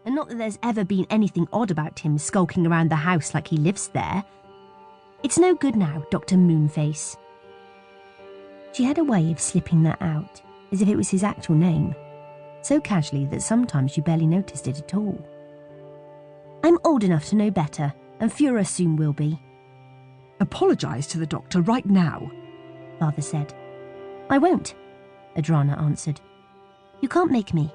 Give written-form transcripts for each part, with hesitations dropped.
and not that there's ever been anything odd about him skulking around the house like he lives there. It's no good now, Dr. Moonface. She had a way of slipping that out, as if it was his actual name, so casually that sometimes you barely noticed it at all. I'm old enough to know better, and Fura soon will be. Apologise to the doctor right now, Father said. I won't, Adrana answered. You can't make me.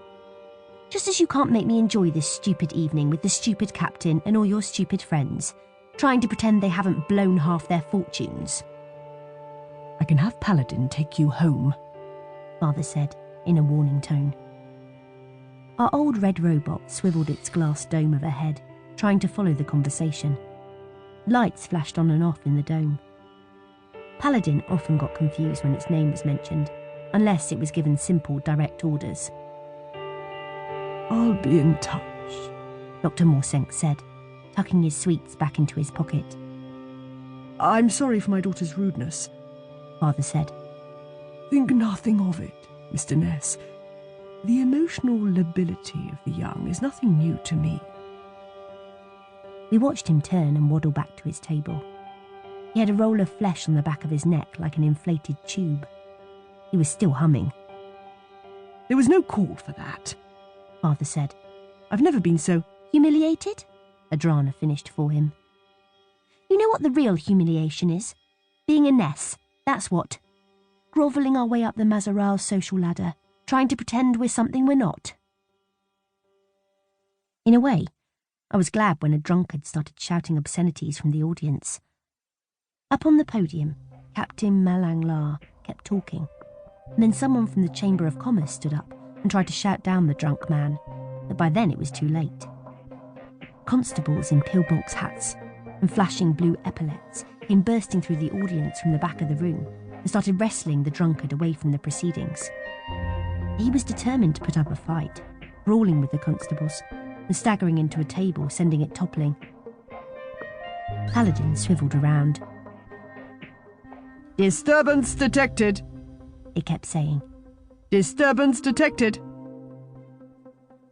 Just as you can't make me enjoy this stupid evening with the stupid captain and all your stupid friends, trying to pretend they haven't blown half their fortunes. I can have Paladin take you home, Father said in a warning tone. Our old red robot swiveled its glass dome overhead, trying to follow the conversation. Lights flashed on and off in the dome. Paladin often got confused when its name was mentioned, unless it was given simple, direct orders. I'll be in touch, Dr. Morsenk said, tucking his sweets back into his pocket. I'm sorry for my daughter's rudeness, Father said. Think nothing of it, Mr. Ness. The emotional lability of the young is nothing new to me. We watched him turn and waddle back to his table. He had a roll of flesh on the back of his neck like an inflated tube. He was still humming. There was no call for that, Father said. I've never been so... Humiliated? Adrana finished for him. You know what the real humiliation is? Being a Ness, that's what. Grovelling our way up the Mazaral's social ladder, trying to pretend we're something we're not. In a way, I was glad when a drunkard started shouting obscenities from the audience. Up on the podium, Captain Malanglar kept talking, and then someone from the Chamber of Commerce stood up and tried to shout down the drunk man, but by then it was too late. Constables in pillbox hats and flashing blue epaulets came bursting through the audience from the back of the room and started wrestling the drunkard away from the proceedings. He was determined to put up a fight, brawling with the constables and staggering into a table, sending it toppling. Paladin swiveled around. Disturbance detected, it kept saying. Disturbance detected.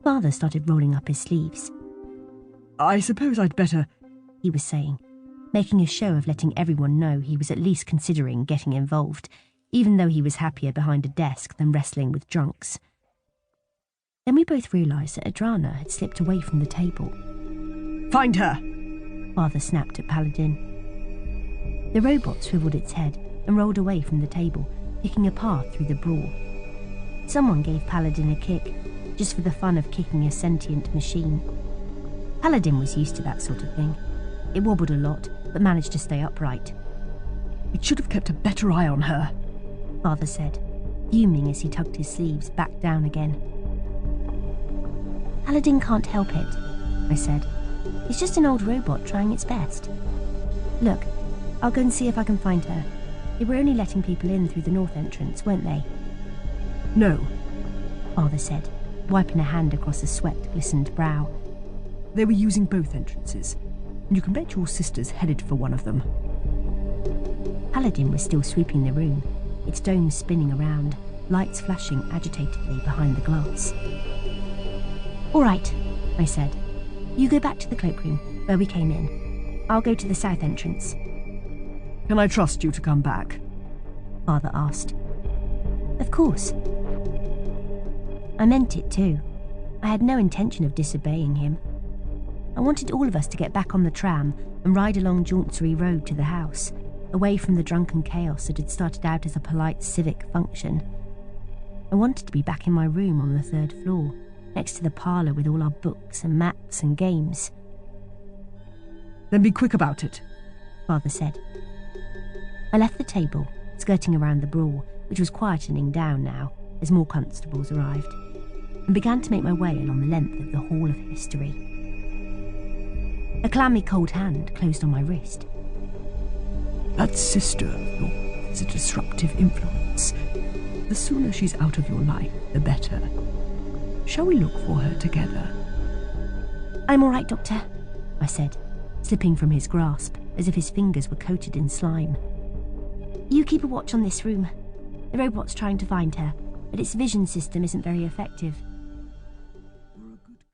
Father started rolling up his sleeves. I suppose I'd better, he was saying, making a show of letting everyone know he was at least considering getting involved, even though he was happier behind a desk than wrestling with drunks. Then we both realised that Adrana had slipped away from the table. Find her! Father snapped at Paladin. The robot swiveled its head and rolled away from the table, picking a path through the brawl. Someone gave Paladin a kick, just for the fun of kicking a sentient machine. Paladin was used to that sort of thing. It wobbled a lot, but managed to stay upright. It should have kept a better eye on her, Father said, fuming as he tugged his sleeves back down again. Paladin can't help it, I said. It's just an old robot trying its best. Look, I'll go and see if I can find her. They were only letting people in through the north entrance, weren't they? No, Father said, wiping a hand across a sweat-glistened brow. They were using both entrances, and you can bet your sister's headed for one of them. Paladin was still sweeping the room, its dome spinning around, lights flashing agitatedly behind the glass. All right, I said. You go back to the cloakroom, where we came in. I'll go to the south entrance. Can I trust you to come back? Father asked. Of course. I meant it too. I had no intention of disobeying him. I wanted all of us to get back on the tram and ride along Jauntzery Road to the house, away from the drunken chaos that had started out as a polite civic function. I wanted to be back in my room on the 3rd floor, next to the parlour with all our books and maps and games. Then be quick about it, Father said. I left the table, skirting around the brawl, which was quietening down now as more constables arrived, and began to make my way along the length of the Hall of History. A clammy cold hand closed on my wrist. That sister of yours is a disruptive influence. The sooner she's out of your life, the better. Shall we look for her together? I'm all right, Doctor, I said, slipping from his grasp as if his fingers were coated in slime. You keep a watch on this room. The robot's trying to find her, but its vision system isn't very effective.